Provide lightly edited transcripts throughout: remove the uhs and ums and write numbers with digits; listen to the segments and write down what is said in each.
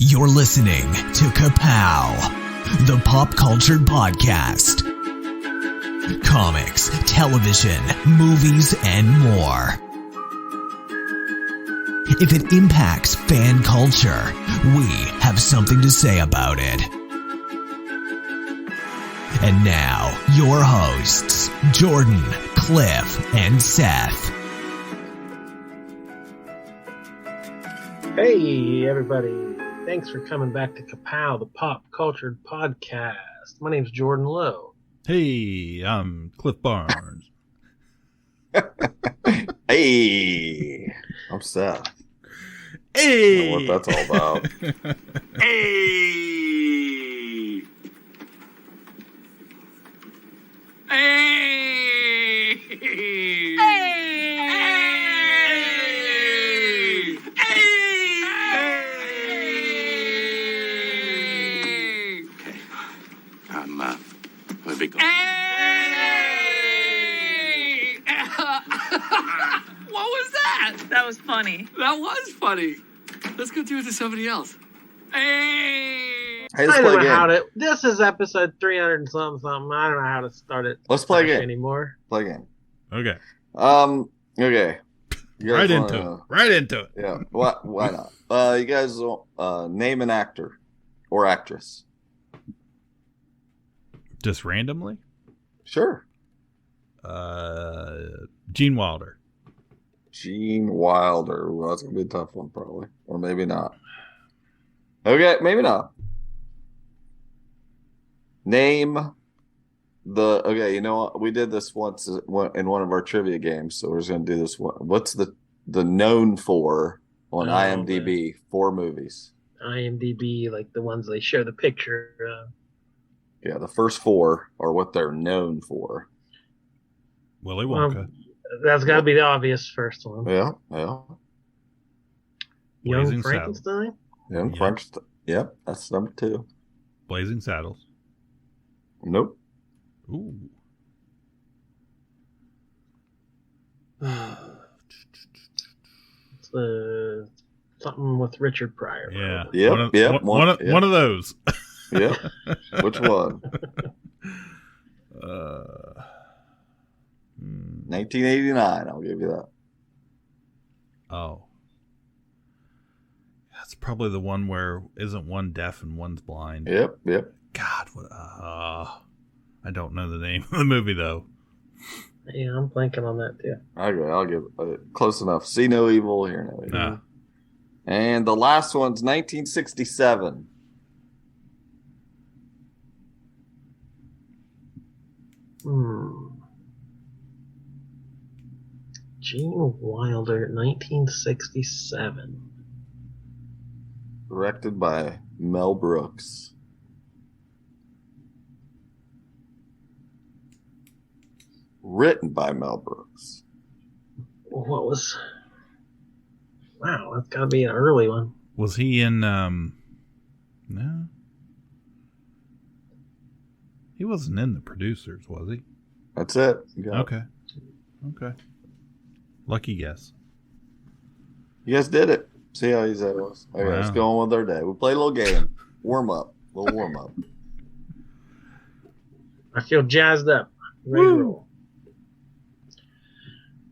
You're listening to Ka-Pow, the pop culture podcast. Comics, television, movies, and more. If it impacts fan culture, we have something to say about it. And now, your hosts, Jordan, Cliff, and Seth. Hey, everybody. Thanks for coming back to Ka-Pow, the pop culture podcast. My name's Jordan Lowe. Hey, I'm Cliff Barnes. Hey, I'm Seth. Hey! I don't know what that's all about. Hey! Hey! Hey! I'm big. Hey! What was that? That was funny. That was funny. Let's go do it to somebody else. Hey! Hey, let's play a game. This is episode 300 and something. I don't know how to start it. Let's play a game anymore. Play a game. Okay. Okay. Right into it. Yeah. Why not? You guys name an actor or actress. Just randomly? Sure. Gene Wilder. Gene Wilder. Well, that's gonna be a tough one, probably, or maybe not. Okay, maybe not. Name the. Okay, you know what? We did this once in one of our trivia games, so we're just gonna do this one. What's the known for on IMDb for movies? IMDb, like the ones they show the picture of. Yeah, the first four are what they're known for. Willy Wonka. That's got to be the obvious first one. Yeah. Young Blazing Frankenstein? Young Frankenstein. Yep, that's number 2. Blazing Saddles. Nope. Ooh. It's something with Richard Pryor. Yeah. Yep. One of those. Yep. Which one? 1989. I'll give you that. Oh. That's probably the one where isn't one deaf and one's blind. Yep. God, what? I don't know the name of the movie though. Yeah, I'm blanking on that too. Okay, I'll give it close enough. See no evil, hear no evil. Nah. And the last one's 1967. Gene Wilder, 1967. Directed by Mel Brooks. Written by Mel Brooks. What was... Wow, that's got to be an early one. Was he in, no? He wasn't in The Producers, was he? That's it. Okay. Lucky guess. You guys did it. See how easy that was. Okay, Let's go on with our day. We played a little game. Warm up. I feel jazzed up. Ready to roll.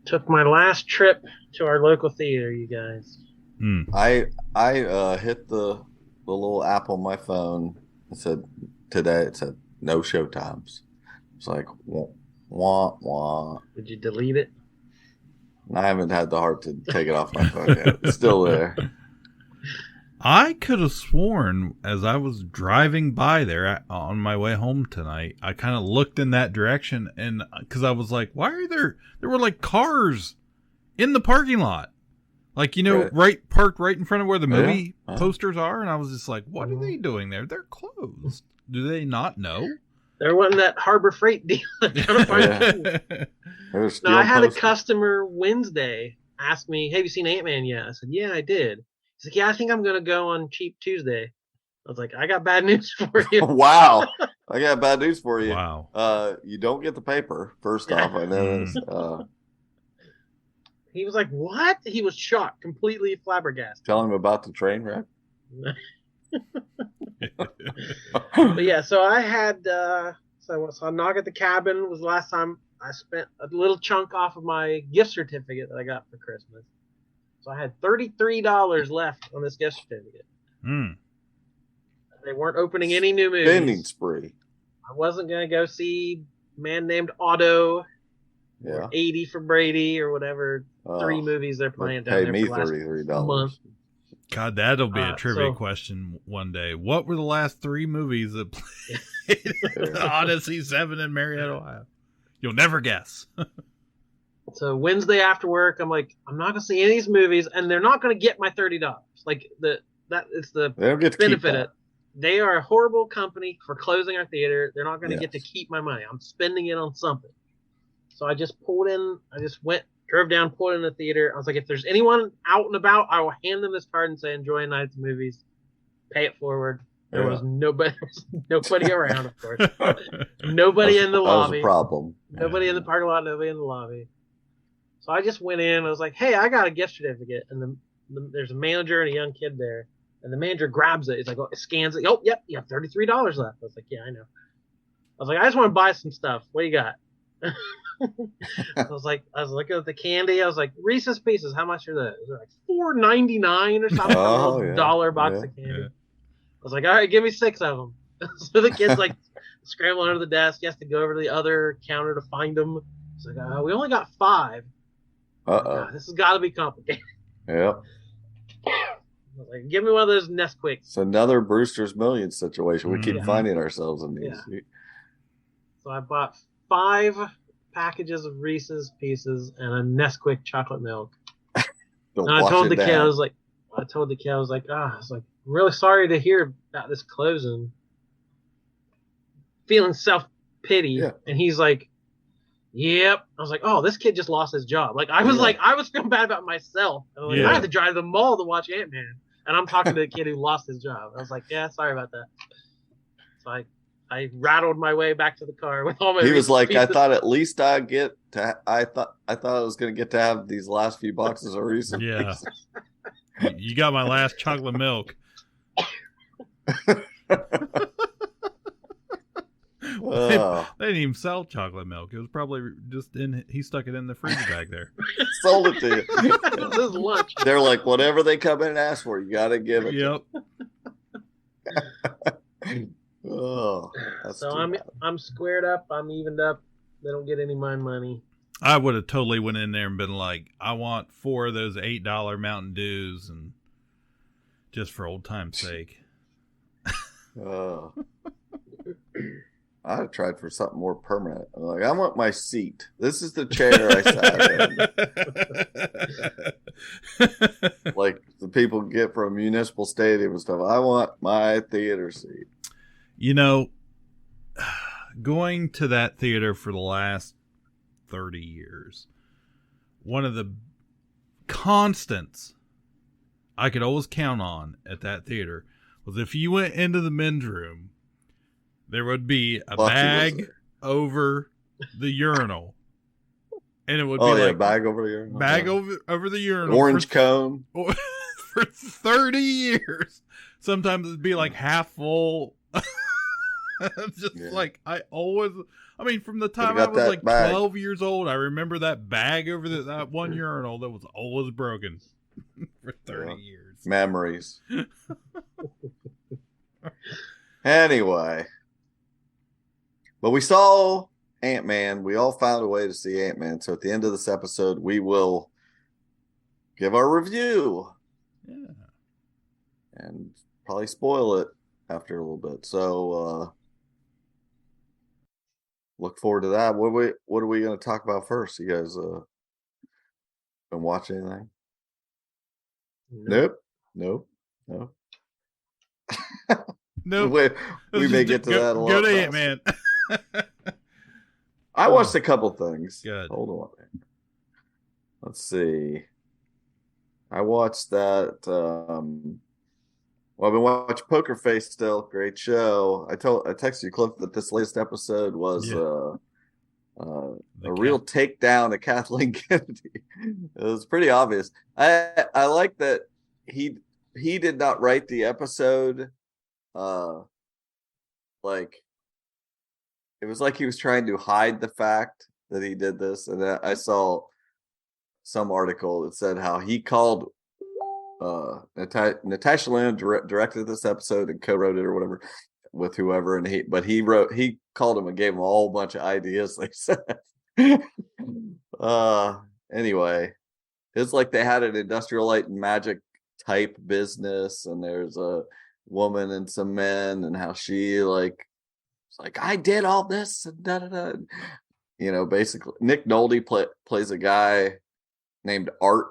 Took my last trip to our local theater, you guys. I hit the little app on my phone. It said no show times. It's like wah. Did you delete it? I haven't had the heart to take it off my phone yet. It's still there. I could have sworn as I was driving by there on my way home tonight, I kind of looked in that direction, and because I was like, why are there were like cars in the parking lot, like, parked right in front of where the movie posters are, and I was just like, what are they doing there? They're closed. Do they not know? There wasn't that Harbor Freight deal. No, I had a customer Wednesday ask me, have you seen Ant-Man yet? I said, yeah, I did. He's like, yeah, I think I'm going to go on Cheap Tuesday. I was like, I got bad news for you. Wow. I got bad news for you. Wow. You don't get the paper, first off. I know this. He was like, what? He was shocked, completely flabbergasted. Tell him about the train wreck. But yeah, so I had so Knock at the Cabin was the last time I spent a little chunk off of my gift certificate that I got for Christmas. So I had $33 left on this gift certificate. They weren't opening any new movies. Spending spree. I wasn't gonna go see Man Named Otto. Yeah. Or 80 for Brady or whatever 3 movies they're playing down pay there me for the last $33. month. God, that'll be a trivia question one day. What were the last 3 movies that played Odyssey 7 in Marietta, Ohio? You'll never guess. So Wednesday after work, I'm like, I'm not gonna see any of these movies, and they're not gonna get my $30. Like it's the They don't get to keep benefit. that. They are a horrible company for closing our theater. They're not gonna get to Yes. keep my money. I'm spending it on something. So I just drove down, pulled in the theater. I was like, if there's anyone out and about, I will hand them this card and say, enjoy a night at the movies. Pay it forward. There was nobody around, of course. Nobody in the lobby. That was a problem. Nobody in the parking lot, nobody in the lobby. So I just went in. I was like, hey, I got a gift certificate. And there's a manager and a young kid there. And the manager grabs it. He's like, scans it. Oh, yep, you have $33 left. I was like, yeah, I know. I was like, I just want to buy some stuff. What do you got? I was looking at the candy. I was like, Reese's Pieces, how much are those? They're like $4.99 or something. $1 box of candy. Yeah. I was like, all right, give me 6 of them. So the kid's like scrambling under the desk. He has to go over to the other counter to find them. He's like, we only got 5. This has got to be complicated. Yeah. I was like, give me one of those Nesquiks. It's another Brewster's Millions situation. We keep finding ourselves in these. Yeah. So I bought 5 packages of Reese's Pieces and a Nesquik chocolate milk. And I told the kid, I was like, I'm really sorry to hear about this closing. Feeling self-pity. Yeah. And he's like, yep. I was like, oh, this kid just lost his job. Like, I was feeling bad about myself. I had to drive to the mall to watch Ant-Man. And I'm talking to the kid who lost his job. I was like, yeah, sorry about that. So I rattled my way back to the car with all my. He was like, pieces. I thought at least I thought I was going to get to have these last few boxes of Reese's. Yeah. You got my last chocolate milk. They didn't even sell chocolate milk. It was probably just he stuck it in the freezer bag there. Sold it to you. This is lunch. They're like, whatever they come in and ask for, you got to give it. Yep. So I'm squared up. I'm evened up. They don't get any of my money. I would have totally went in there and been like, I want 4 of those $8 Mountain Dews, and just for old time's sake. I tried for something more permanent. I'm like, I want my seat. This is the chair I sat in. Like the people get from municipal stadium and stuff. I want my theater seat. You know, going to that theater for the last 30 years, one of the constants I could always count on at that theater was if you went into the men's room, there would be a bag over the urinal. And it would be like bag over the urinal. Bag over the urinal. Orange cone. For 30 years. Sometimes it'd be like half full. Like from the time I was like 12 years old, I remember that bag over that one urinal that was always broken for 30 years. Memories. Anyway. But we saw Ant-Man. We all found a way to see Ant-Man. So at the end of this episode, we will give our review. Yeah. And probably spoil it after a little bit. So look forward to that. What are we going to talk about first? You guys been watching anything? Nope. Nope. We may get to that a lot. Go to Ant-Man. I watched a couple things. Good. Hold on. Let's see. I watched that. I've been watching Poker Face still. Great show. I texted you, Cliff, that this latest episode was a real takedown of Kathleen Kennedy. It was pretty obvious. I like that he did not write the episode like it was like he was trying to hide the fact that he did this. And I saw some article that said how he called Natasha Lynn directed this episode and co-wrote it or whatever with whoever, and he called him and gave him a whole bunch of ideas. They said, anyway, it's like they had an Industrial Light and Magic type business, and there's a woman and some men, and how she like I did all this and da da da. You know, basically, Nick Nolte plays a guy named Art.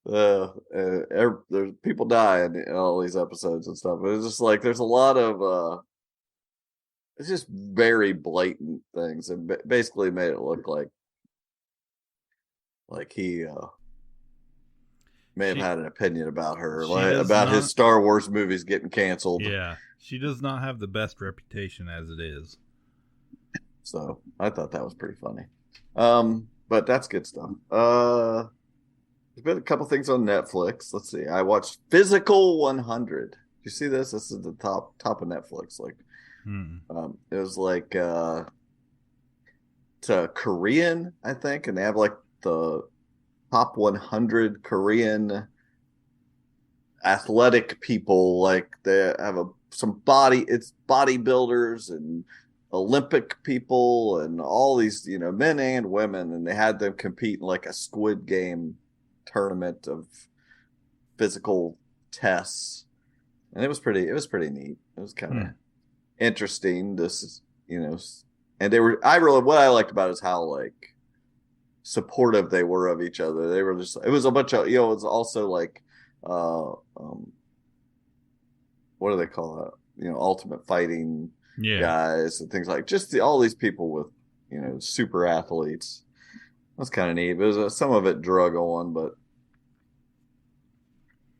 There's people die in all these episodes and stuff. It's just like there's a lot of it's just very blatant things, and basically made it look like he may have had an opinion about her, about his Star Wars movies getting canceled. Yeah, she does not have the best reputation as it is. So I thought that was pretty funny. But that's good stuff. There's been a couple things on Netflix. Let's see. I watched Physical 100. Did you see this? This is the top of Netflix. Like, it was like it's Korean, I think, and they have like the top 100 Korean athletic people. Like they have it's bodybuilders and Olympic people and all these, men and women, and they had them compete in like a Squid Game tournament of physical tests, and it was pretty neat. It was kind of interesting. This is, and what I liked about it is how like supportive they were of each other. They were just, it was a bunch of, it was also like, what do they call it? Ultimate Fighting guys and things like just all these people with, super athletes. That's kind of neat. It was some of it drug on, but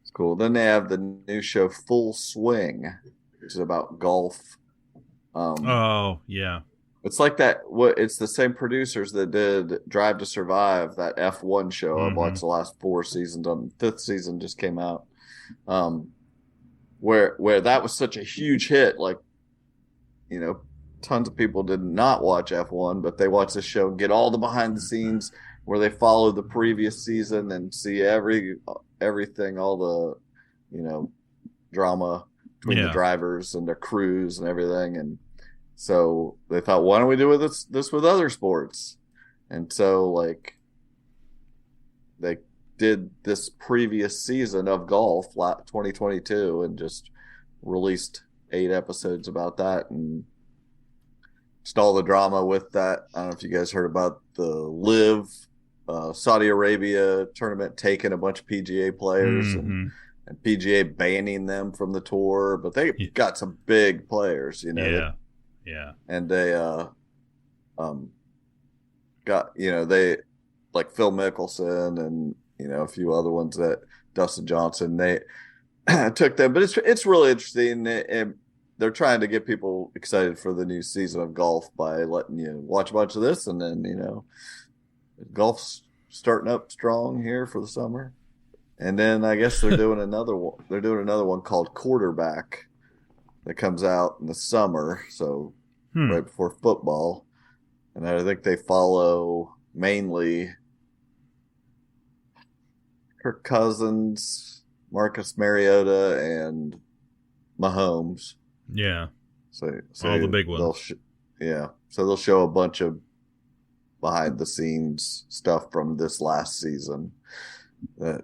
it's cool. Then they have the new show Full Swing, which is about golf. Oh yeah, it's like that. It's the same producers that did Drive to Survive, that F1 show. I've watched the last 4 seasons. Fifth season just came out. Where that was such a huge hit, like, tons of people did not watch F1, but they watch this show and get all the behind the scenes where they follow the previous season and see everything, all the, drama between the drivers and their crews and everything. And so they thought, why don't we do this with other sports? And so like they did this previous season of golf 2022 and just released 8 episodes about that, and just all the drama with that. I don't know if you guys heard about the Live Saudi Arabia tournament taking a bunch of PGA players and PGA banning them from the tour, but they got some big players, Yeah. And they got, they like Phil Mickelson and, a few other ones, that Dustin Johnson, they took them. But it's really interesting. And they're trying to get people excited for the new season of golf by letting you watch a bunch of this. And then, golf's starting up strong here for the summer. And then I guess they're doing another one. They're doing another one called Quarterback that comes out in the summer. So right before football. And I think they follow mainly Kirk Cousins, Marcus Mariota, and Mahomes. Yeah. So all the big ones. So they'll show a bunch of behind the scenes stuff from this last season that I'm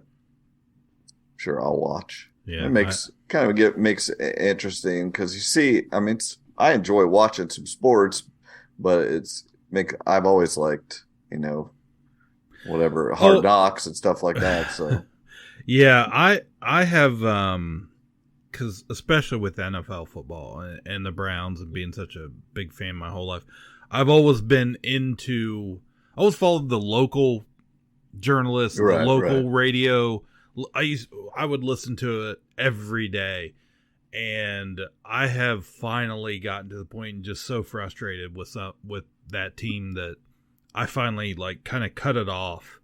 sure I'll watch. Yeah. It makes it interesting because you see, I enjoy watching some sports, but I've always liked, whatever Hard Knocks and stuff like that. So yeah, I have because especially with NFL football and the Browns and being such a big fan my whole life, I've always been I always followed the local journalists, the local radio. I would listen to it every day, and I have finally gotten to the point and just so frustrated with that team that I finally kind of cut it off.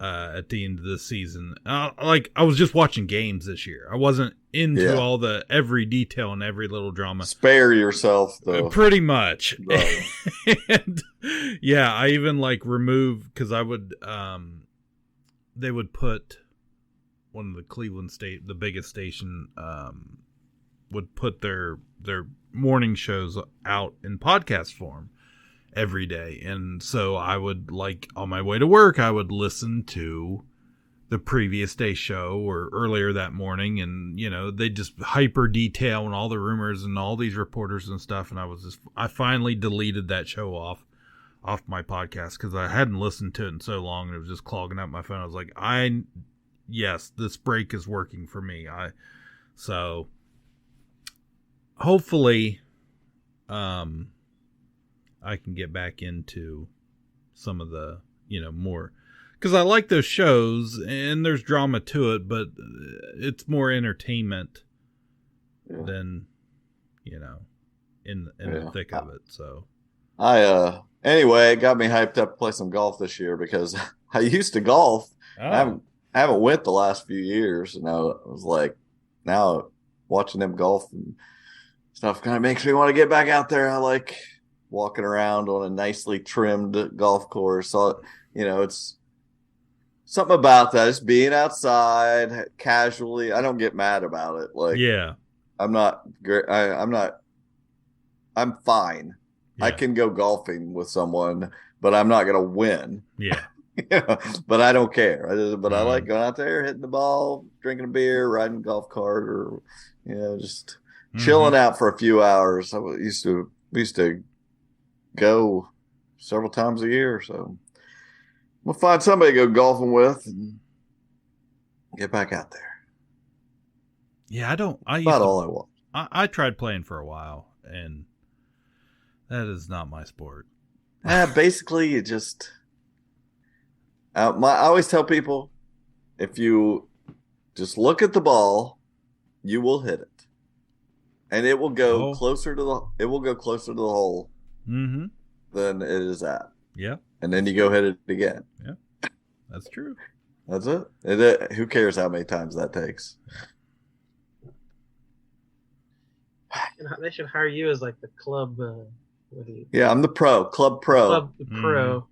at the end of the season. Like I was just watching games this year. I wasn't into all the every detail and every little drama. Spare yourself, though. Pretty much. No. And yeah, I even like remove because I would they would put one of the Cleveland state, the biggest station, would put their morning shows out in podcast form every day. And so I would, like, on my way to work, I would listen to the previous day's show or earlier that morning. And, you know, they just hyper detail and all the rumors and all these reporters and stuff. And I finally deleted that show off my podcast because I hadn't listened to it in so long and it was just clogging up my phone. I was like, yes, this break is working for me. So hopefully, I can get back into some of the, you know, more, because I like those shows and there's drama to it, but it's more entertainment than, you know, in the thick of it. So anyway, it got me hyped up to play some golf this year because I used to golf. I haven't went the last few years, and I was like, now watching them golf and stuff kind of makes me want to get back out there. I like walking around on a nicely trimmed golf course. So, you know, it's something about that. Just being outside casually. I don't get mad about it. Like, yeah, I'm not great. I'm fine. Yeah. I can go golfing with someone, but I'm not going to win. Yeah. But I don't care. I like going out there, hitting the ball, drinking a beer, riding a golf cart, or, you know, just chilling out for a few hours. We used to go several times a year, so we'll find somebody to go golfing with and get back out there. Yeah, all I want. I tried playing for a while, and that is not my sport. Basically, you just. I always tell people, if you just look at the ball, you will hit it, and it will go closer to the hole than it is at. Yeah, and then you go hit it again. Yeah, that's true. That's it. Who cares how many times that takes? They should hire you as like the club. Yeah, I'm the club pro. Club pro, of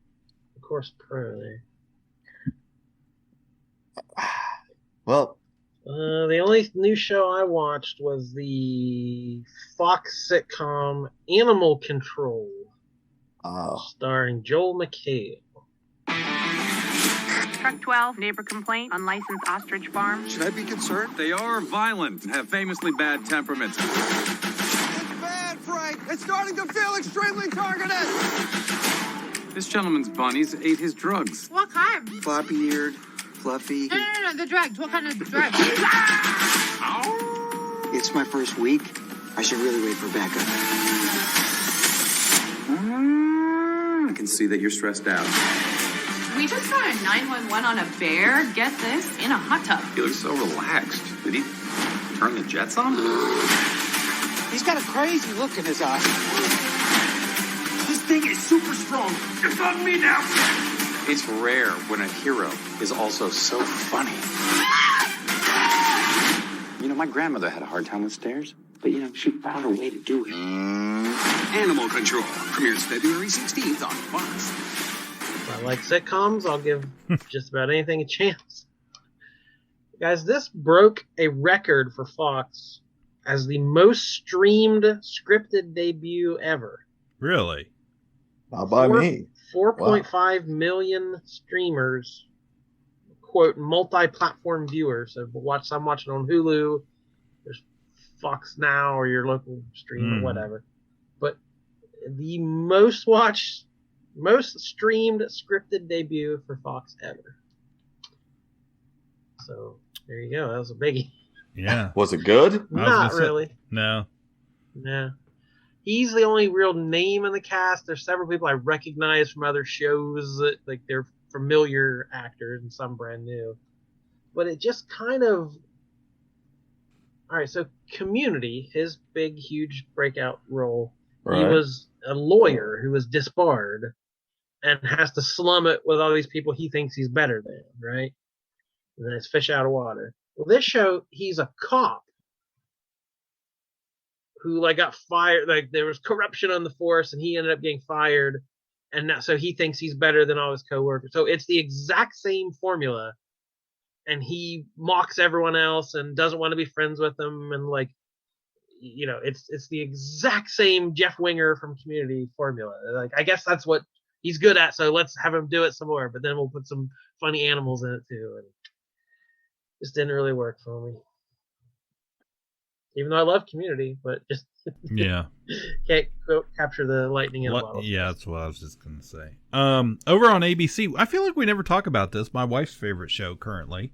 course, pro there. Well, the only new show I watched was the Fox sitcom Animal Control, starring Joel McHale. Truck 12, neighbor complaint, unlicensed ostrich farm. Should I be concerned? They are violent and have famously bad temperaments. It's bad, Frank. It's starting to feel extremely targeted. This gentleman's bunnies ate his drugs. What kind? Floppy-eared, fluffy. No, the drugs. What kind of drugs? It's my first week. I should really wait for backup. I can see that you're stressed out. We just got a 911 on a bear, get this, in a hot tub. He looks so relaxed. Did he turn the jets on? He's got a crazy look in his eyes. This thing is super strong. It's on me now. It's rare when a hero is also so funny. You know, my grandmother had a hard time with stairs, but, you know, she found a way to do it. Animal Control premieres February 16th on Fox. I like sitcoms. I'll give just about anything a chance. Guys, this broke a record for Fox as the most streamed scripted debut ever. Really? Not by me. 4.5 million streamers, quote, multi-platform viewers. So I'm watching on Hulu, there's Fox Now or your local stream or whatever. But the most streamed scripted debut for Fox ever. So there you go. That was a biggie. Yeah. Was it good? Not really. No. Yeah. He's the only real name in the cast. There's several people I recognize from other shows that, like, they're familiar actors and some brand new. But it just kind of. All right. So Community, his big, huge breakout role. Right. He was a lawyer who was disbarred. and has to slum it with all these people he thinks he's better than, right? And then it's fish out of water. Well, this show, he's a cop who like got fired. Like there was corruption on the force, and he ended up getting fired. And now, so he thinks he's better than all his coworkers. So it's the exact same formula, and he mocks everyone else and doesn't want to be friends with them. And like, you know, it's the exact same Jeff Winger from Community formula. Like, I guess that's what he's good at. So let's have him do it some more. But then we'll put some funny animals in it too. And it just didn't really work for me. Even though I love Community, but just Yeah. can't capture the lightning in a bottle. Yeah, that's what I was just going to say. Over on ABC, I feel like we never talk about this. My wife's favorite show currently.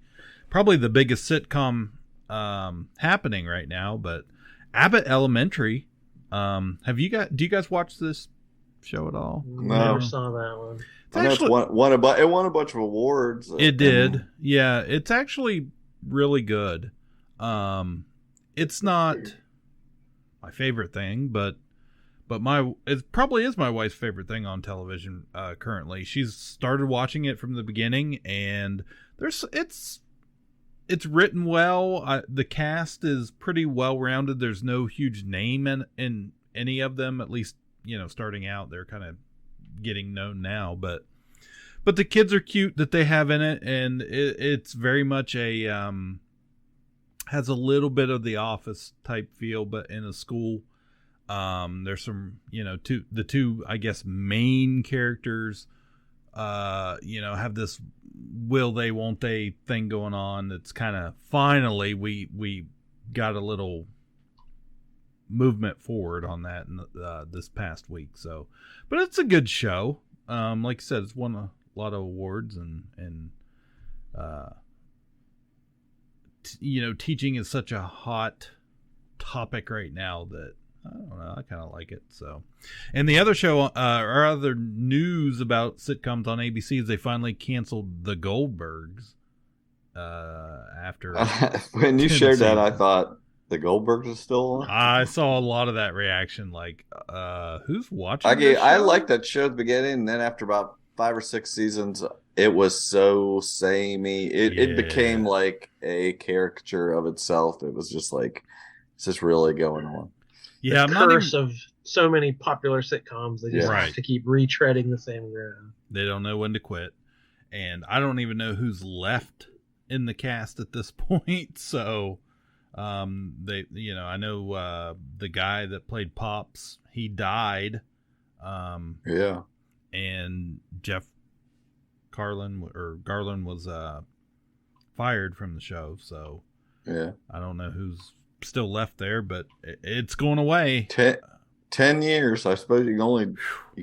Probably the biggest sitcom happening right now, but Abbott Elementary. Do you guys watch this show at all? Never saw that one. It won a bunch of awards. It did. Yeah, it's actually really good. It's not my favorite thing, but it probably is my wife's favorite thing on television currently. She's started watching it from the beginning, and it's written well. The cast is pretty well rounded. There's no huge name in any of them, at least, you know, starting out. They're kind of getting known now, but the kids are cute that they have in it, and it's very much a has a little bit of the Office type feel, but in a school. There's some, you know, the two I guess main characters you know, have this will they won't they thing going on. That's kind of finally we got a little movement forward on that in this past week. So, but it's a good show. Like I said, it's won a lot of awards, and you know, teaching is such a hot topic right now that I don't know, I kind of like it. So, and the other show, or other news about sitcoms on ABC is they finally canceled the Goldbergs. After when you shared that, I thought the Goldbergs is still on. I saw a lot of that reaction, like, who's watching? I liked that show at the beginning, and then after about 5 or 6 seasons, it was so samey. It became like a caricature of itself. It was just like, is this really going on? Yeah, the curse of so many popular sitcoms. They just have to keep retreading the same ground. They don't know when to quit, and I don't even know who's left in the cast at this point. So, they, you know, I know the guy that played Pops, he died. Yeah, and Jeff Garland was fired from the show. So, yeah, I don't know who's still left there, but it's going away. 10 years. I suppose you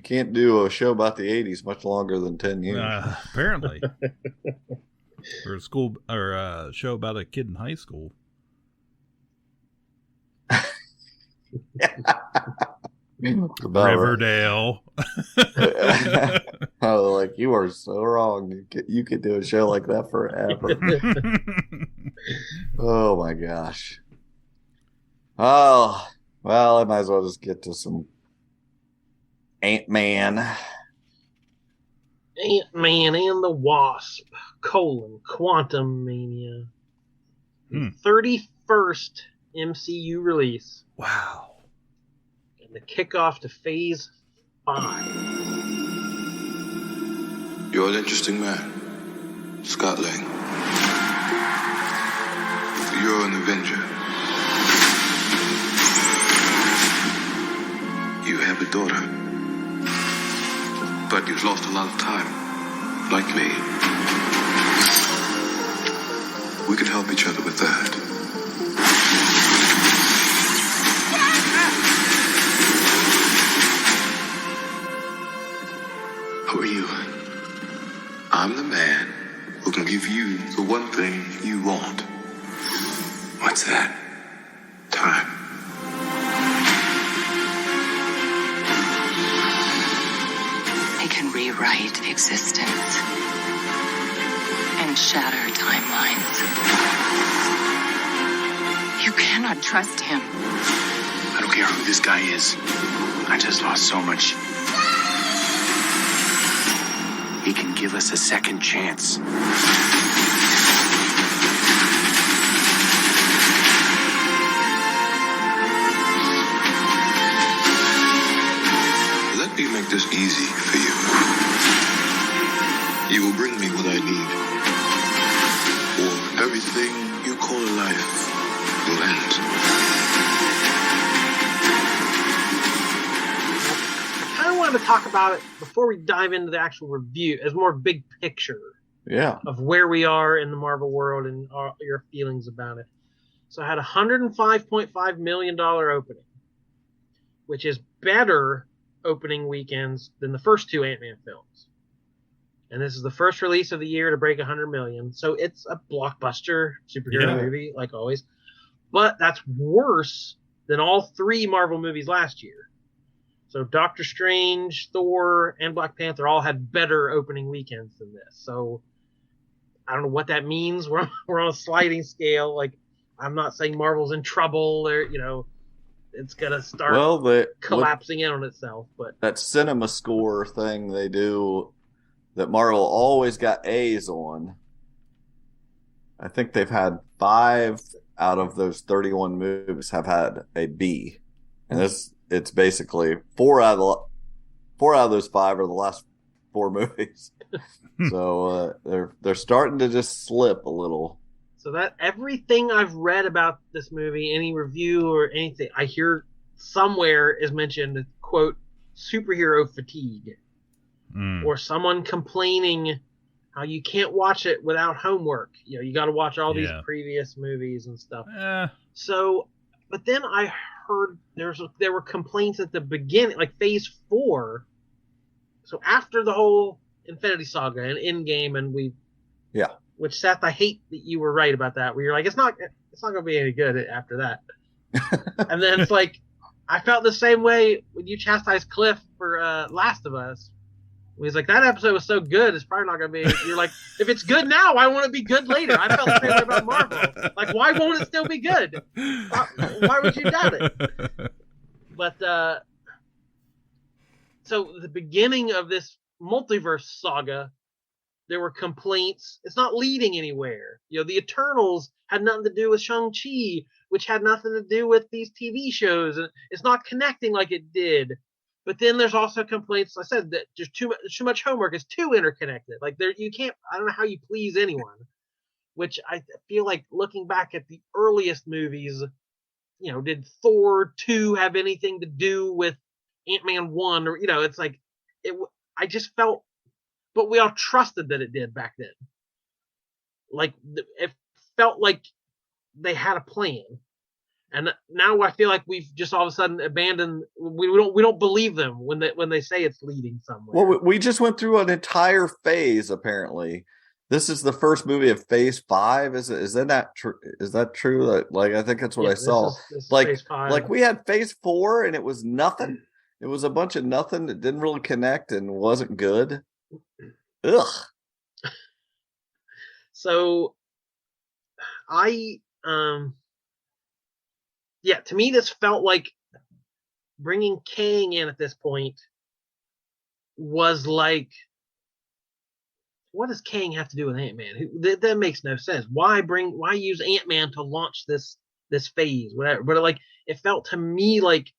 can't do a show about the 80s much longer than 10 years. Apparently. Or a school, or a show about a kid in high school. Riverdale. Oh, like, you are so wrong. You could do a show like that forever. Oh my gosh. Oh, well, I might as well just get to some Ant-Man. Ant-Man and the Wasp, Quantumania. 31st MCU release. Wow. And the kickoff to Phase 5. You're an interesting man, Scott Lang. You're an Avenger. You have a daughter, but you've lost a lot of time, like me. We can help each other with that. Who are you? I'm the man who can give you the one thing you want. What's that? Time. They can rewrite existence and shatter timelines. You cannot trust him. I don't care who this guy is. I just lost so much. give us a second chance. Let me make this easy for you. You will bring me what I need. Or everything you call life will end. I kind of wanted to talk about it before we dive into the actual review as more big picture of where we are in the Marvel world and your feelings about it. So I had a $105.5 million opening, which is better opening weekends than the first two Ant-Man films. And this is the first release of the year to break 100 million. So it's a blockbuster superhero movie, like always. But that's worse than all three Marvel movies last year. So Doctor Strange, Thor, and Black Panther all had better opening weekends than this. So I don't know what that means. We're on a sliding scale. Like, I'm not saying Marvel's in trouble or, it's going to start collapsing in on itself. But that cinema score thing they do that Marvel always got A's on, I think they've had 5 out of those 31 movies have had a B. And it's basically 4 out of those 5 are the last 4 movies. So they're starting to just slip a little. So that everything I've read about this movie, any review or anything I hear somewhere is mentioned, quote, superhero fatigue. Or someone complaining how you can't watch it without homework. You got to watch all these previous movies and stuff. So, but then I heard there were complaints at the beginning, like Phase 4. So after the whole Infinity Saga and Endgame, and which Seth, I hate that you were right about that. Where you're like, it's not going to be any good after that. And then it's like, I felt the same way when you chastised Cliff for Last of Us. He's like, that episode was so good, it's probably not going to be. You're like, if it's good now, why won't it be good later? I felt the same way about Marvel. Like, why won't it still be good? Why would you doubt it? But, so the beginning of this multiverse saga, there were complaints. It's not leading anywhere. The Eternals had nothing to do with Shang-Chi, which had nothing to do with these TV shows. And it's not connecting like it did. But then there's also complaints, I said, that there's too much homework. It's too interconnected. Like, you can't, I don't know how you please anyone. Which I feel like looking back at the earliest movies, did Thor 2 have anything to do with Ant-Man 1? Or, it's like, I just felt, but we all trusted that it did back then. Like, it felt like they had a plan. And now I feel like we've just all of a sudden abandoned. We don't believe them when they say it's leading somewhere. Well, we just went through an entire phase. Apparently, this is the first movie of Phase 5. Is that true? Is that true? Like, I think that's what I saw. This is like Phase 5. Like we had Phase 4, and it was nothing. It was a bunch of nothing that didn't really connect and wasn't good. Ugh. So, to me, this felt like bringing Kang in at this point was like, what does Kang have to do with Ant-Man? That makes no sense. Why use Ant-Man to launch this phase, whatever? But it felt to me like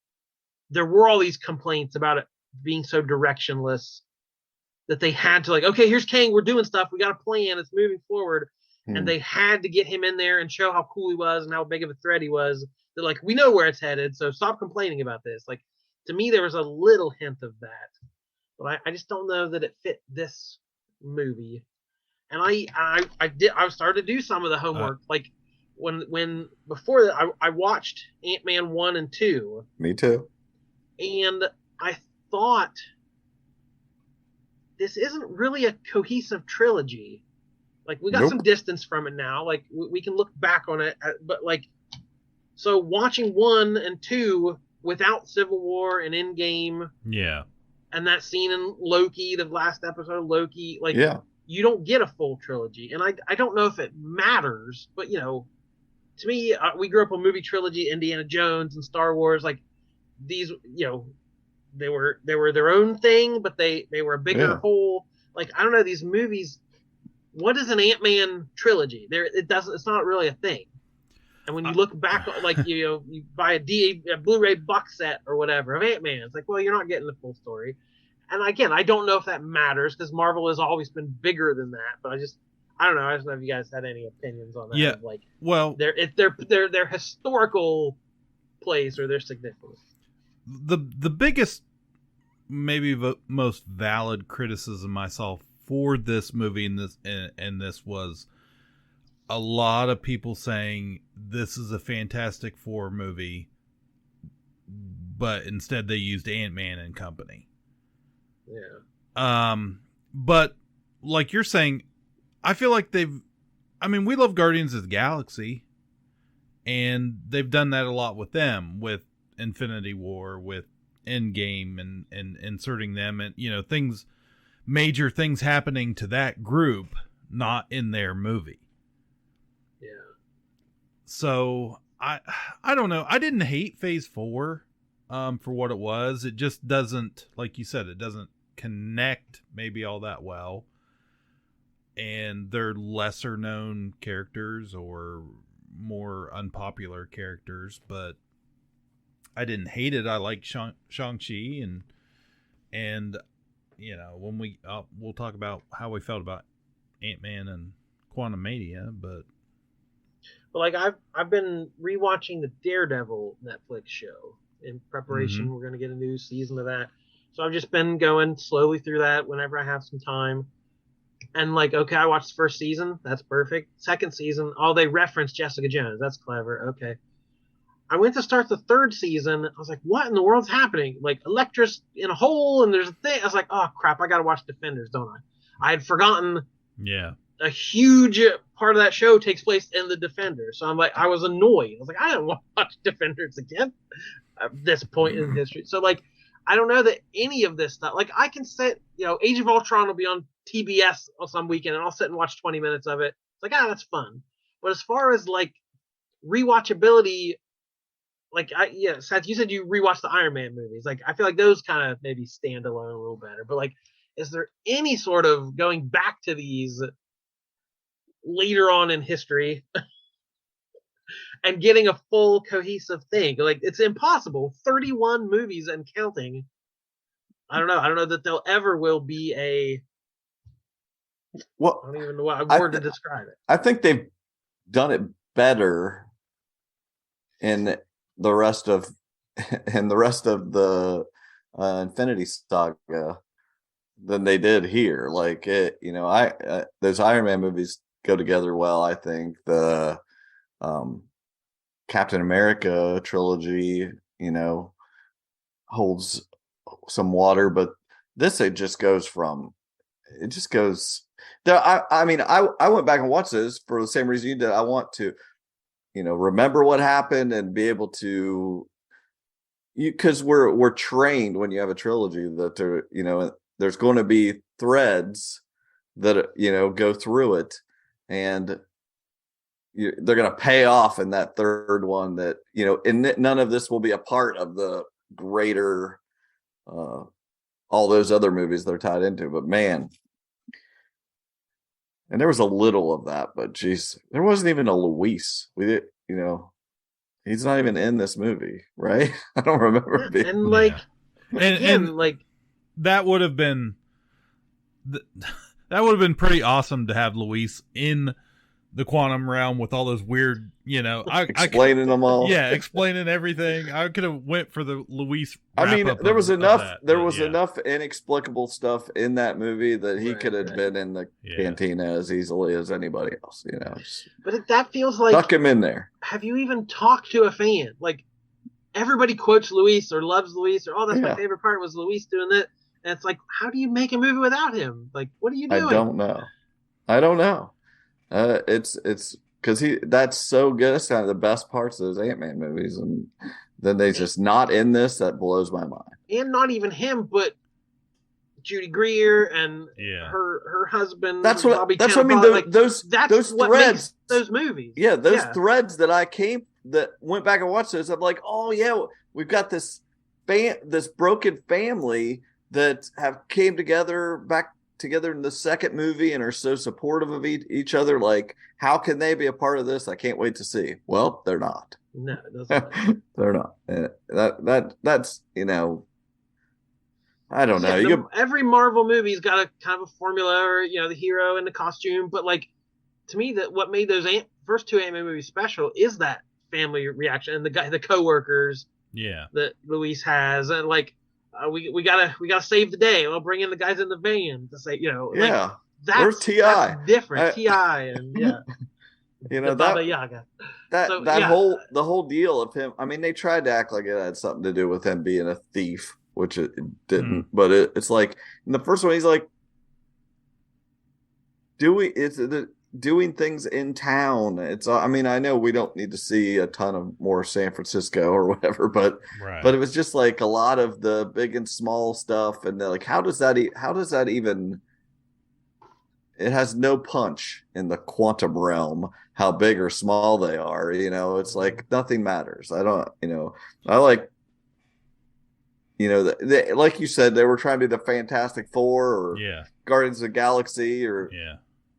there were all these complaints about it being so directionless that they had to okay, here's Kang, we're doing stuff, we got a plan, it's moving forward, and they had to get him in there and show how cool he was and how big of a threat he was. They're we know where it's headed, so stop complaining about this. To me, there was a little hint of that, but I just don't know that it fit this movie. And I started to do some of the homework, when before that I watched Ant-Man 1 and 2. Me too. And I thought, this isn't really a cohesive trilogy. We got some distance from it now. We can look back on it, but so watching 1 and 2 without Civil War and Endgame, and that scene in Loki, the last episode of Loki, you don't get a full trilogy. And I don't know if it matters, but to me, we grew up on movie trilogy, Indiana Jones and Star Wars. These, they were their own thing, but they were a bigger whole. like, I don't know, these movies. What is an Ant-Man trilogy? It's not really a thing. And when you look back, like, you buy a Blu-ray box set or whatever of Ant-Man, it's like, well, you're not getting the full story. And again, I don't know if that matters because Marvel has always been bigger than that. But I don't know. I just don't know if you guys had any opinions on that. Yeah. Of, like, well, their historical place or their significance. The biggest, maybe the most valid criticism I saw for this movie and this was a lot of people saying this is a Fantastic Four movie, but instead they used Ant-Man and Company. Yeah. But like you're saying, I feel like we love Guardians of the Galaxy, and they've done that a lot with them, with Infinity War, with Endgame, and inserting them and, major things happening to that group, not in their movie. Yeah. So I don't know. I didn't hate Phase 4 for what it was. It just doesn't, like you said, it doesn't connect maybe all that well. And they're lesser known characters or more unpopular characters, but I didn't hate it. I like Shang-Chi and when we'll talk about how we felt about Ant-Man and Quantumania, but like I've been rewatching the Daredevil Netflix show in preparation. Mm-hmm. We're going to get a new season of that. So I've just been going slowly through that whenever I have some time. And like, okay, I watched the first season. That's perfect. Second season, they reference Jessica Jones. That's clever. Okay. I went to start the third season. I was like, what in the world's happening? Like, Elektra's in a hole and there's a thing. I was like, oh, crap, I got to watch Defenders, don't I? I had forgotten. Yeah. A huge part of that show takes place in the Defenders. So I'm like, I was annoyed. I was like, I don't want to watch Defenders again at this point in history. So, like, I don't know that any of this stuff, like, I can sit, Age of Ultron will be on TBS on some weekend and I'll sit and watch 20 minutes of it. It's like, that's fun. But as far as, like, rewatchability, like, Seth, you said you rewatched the Iron Man movies. Like, I feel like those kind of maybe stand alone a little better. But, like, is there any sort of going back to these later on in history and getting a full cohesive thing? Like, it's impossible. 31 movies and counting. I don't know that there ever will be a. Well, I don't even know what word to describe it. I think they've done it better in the rest of the Infinity Saga than they did here. Like, it, those Iron Man movies go together well. I think the Captain America trilogy, holds some water, but this it just goes. I went back and watched this for the same reason you did. I want to, remember what happened and be able to, because we're trained when you have a trilogy that there's going to be threads that go through it, and they're going to pay off in that third one. That and none of this will be a part of the greater all those other movies they're tied into. But man. And there was a little of that, but geez, there wasn't even a Luis. We did, he's not even in this movie, right? I don't remember. And like, and like that would have been pretty awesome to have Luis in the quantum realm with all those weird, explaining them all. Yeah, explaining everything. I could have went for the Luis. There was enough inexplicable stuff in that movie that he could have been in the cantina as easily as anybody else. But that feels like tuck him in there. Have you even talked to a fan? Like, everybody quotes Luis or loves Luis or that's my favorite part was Luis doing that. And it's like, how do you make a movie without him? Like, what are you doing? I don't know. It's because that's so good. It's kind of the best parts of those Ant-Man movies, and then they just not in this. That blows my mind. And not even him, but Judy Greer and her husband. That's what I mean. Those threads, those movies. Yeah, those threads that went back and watched those. I'm like, oh yeah, we've got this broken family that have came together back together in the second movie and are so supportive of each other. Like, how can they be a part of this? I can't wait to see. Well, they're not. No, it doesn't. They're not. That's I don't know. Yeah, every Marvel movie's got a kind of a formula, or the hero and the costume. But like, to me, that what made those first two Ant-Man movies special is that family reaction and the coworkers. Yeah. That Luis has, and like, we gotta save the day. We'll bring in the guys in the van to say, Yeah. Like, Where's T.I.? That's different. T.I. and Baba Yaga. The whole deal of him. I mean, they tried to act like it had something to do with him being a thief, which it didn't. But it's like in the first one, he's like doing things in town. It's. I mean, I know we don't need to see a ton of more San Francisco or whatever, but it was just like a lot of the big and small stuff, and like, how does that even? It has no punch in the quantum realm, how big or small they are. It's like nothing matters. I don't, I like, like you said, they were trying to do the Fantastic Four or Guardians of the Galaxy or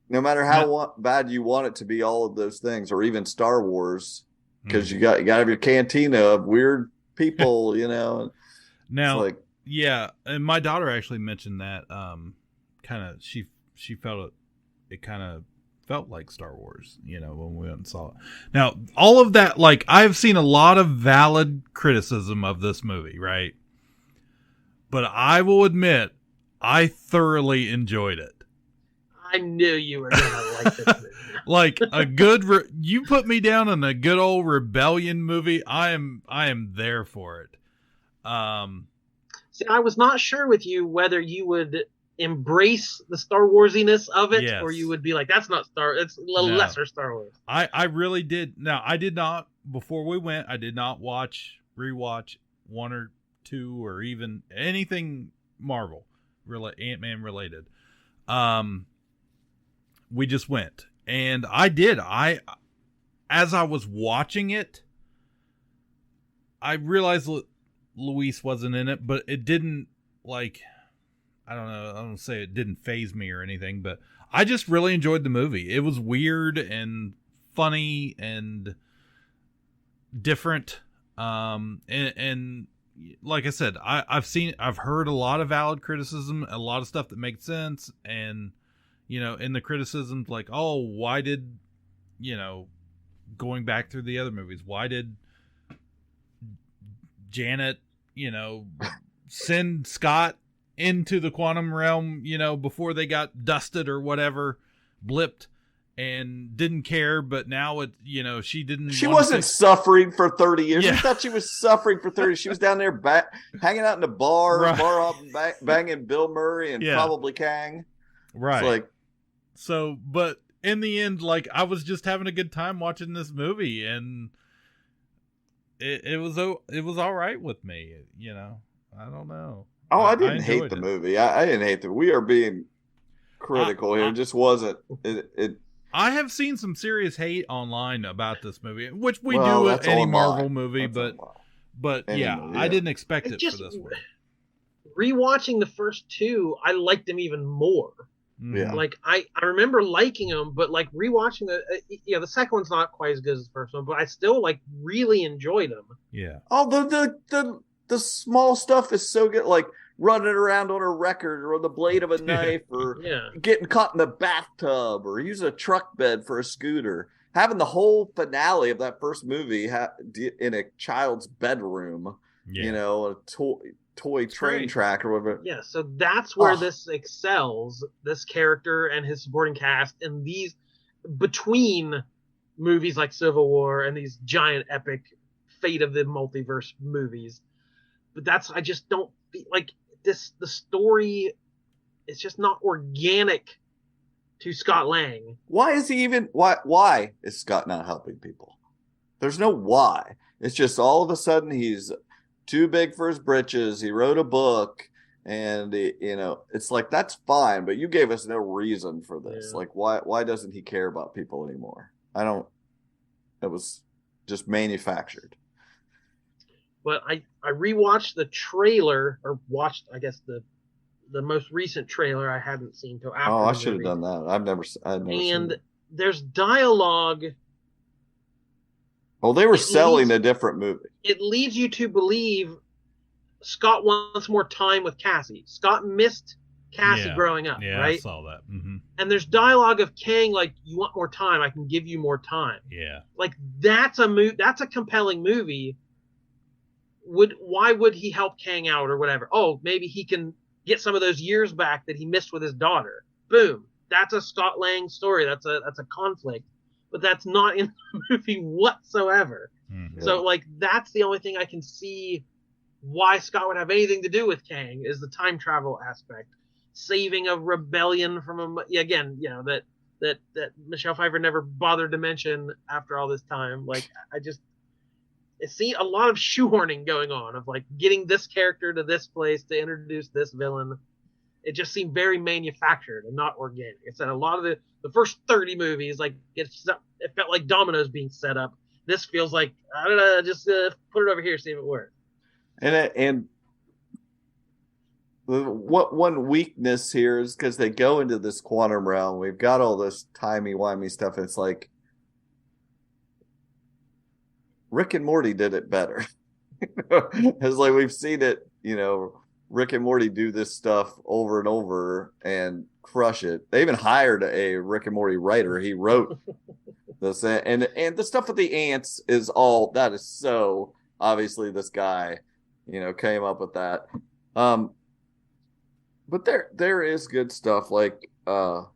no matter how bad you want it to be, all of those things, or even Star Wars, because you got to have your cantina of weird people, Now, like, and my daughter actually mentioned that kind of she felt it kind of felt like Star Wars, when we went and saw it. Now, all of that, like, I've seen a lot of valid criticism of this movie, right? But I will admit, I thoroughly enjoyed it. I knew you were gonna like this movie. Like a good, you put me down on a good old rebellion movie. I am there for it. See, I was not sure with you whether you would embrace the Star Warsiness of it, or you would be like, that's not it's a little lesser Star Wars. I really did. Now, I did not, before we went, I did not rewatch one or two or even anything Marvel, Ant-Man related. We just went, and I did. As I was watching it, I realized Luis wasn't in it, but it didn't, like, I don't know. I don't say it didn't faze me or anything, but I just really enjoyed the movie. It was weird and funny and different. And like I said, I've heard a lot of valid criticism, a lot of stuff that makes sense. And, in the criticisms, like, oh, why did, going back through the other movies, why did Janet, send Scott into the quantum realm, before they got dusted or whatever, blipped, and didn't care, but now it, she didn't. She wasn't suffering for 30 years. Yeah. I thought she was suffering for 30. She was down there hanging out in the bar hopping, banging Bill Murray and probably Kang. Right. It's like, so, but in the end, like, I was just having a good time watching this movie, and it was all right with me. I don't know. Oh, I didn't hate the movie. I didn't hate we are being critical here. It just wasn't. I have seen some serious hate online about this movie, which we do with any Marvel movie, but I didn't expect it for this one. Rewatching the first two, I liked them even more. Yeah. Like, I remember liking them, but like rewatching the second one's not quite as good as the first one, but I still like really enjoyed them. Yeah. Oh, the small stuff is so good, like running around on a record or on the blade of a knife or getting caught in the bathtub or using a truck bed for a scooter. Having the whole finale of that first movie in a child's bedroom, a toy train track or whatever. Yeah, so that's where this excels, this character and his supporting cast, and these between movies like Civil War and these giant epic Fate of the Multiverse movies. But I just don't like this. The story is just not organic to Scott Lang. Why is he even? Why is Scott not helping people? There's no why. It's just all of a sudden he's too big for his britches. He wrote a book, and it's like, that's fine, but you gave us no reason for this. Yeah. Like, why doesn't he care about people anymore? I don't. It was just manufactured. But I rewatched the trailer, or watched, I guess, the the most recent trailer I hadn't seen till after. Oh, the I should have movie. done that. I've never seen And it. there's dialogue. Well, they were selling a different movie. It leads you to believe Scott wants more time with Cassie. Scott missed Cassie growing up, yeah, right? I saw that. Mm-hmm. And there's dialogue of Kang like, "You want more time? I can give you more time." Yeah, like that's a compelling movie. Why would he help Kang out or whatever? Oh, maybe he can get some of those years back that he missed with his daughter. Boom. That's a Scott Lang story. That's a conflict, but that's not in the movie whatsoever. Mm-hmm. So like that's the only thing I can see why Scott would have anything to do with Kang is the time travel aspect, saving a rebellion from again, that Michelle Pfeiffer never bothered to mention after all this time. Like I see a lot of shoehorning going on of like getting this character to this place to introduce this villain. It just seemed very manufactured and not organic. It said a lot of the first 30 movies, like it felt like dominoes being set up. This feels like, I don't know, just put it over here, see if it works. And what one weakness here is because they go into this quantum realm. We've got all this timey-wimey stuff. And it's like Rick and Morty did it better. It's like we've seen it, Rick and Morty do this stuff over and over and crush it. They even hired a Rick and Morty writer. He wrote this, and the stuff with the ants is that is so obviously this guy, came up with that. But there is good stuff like, of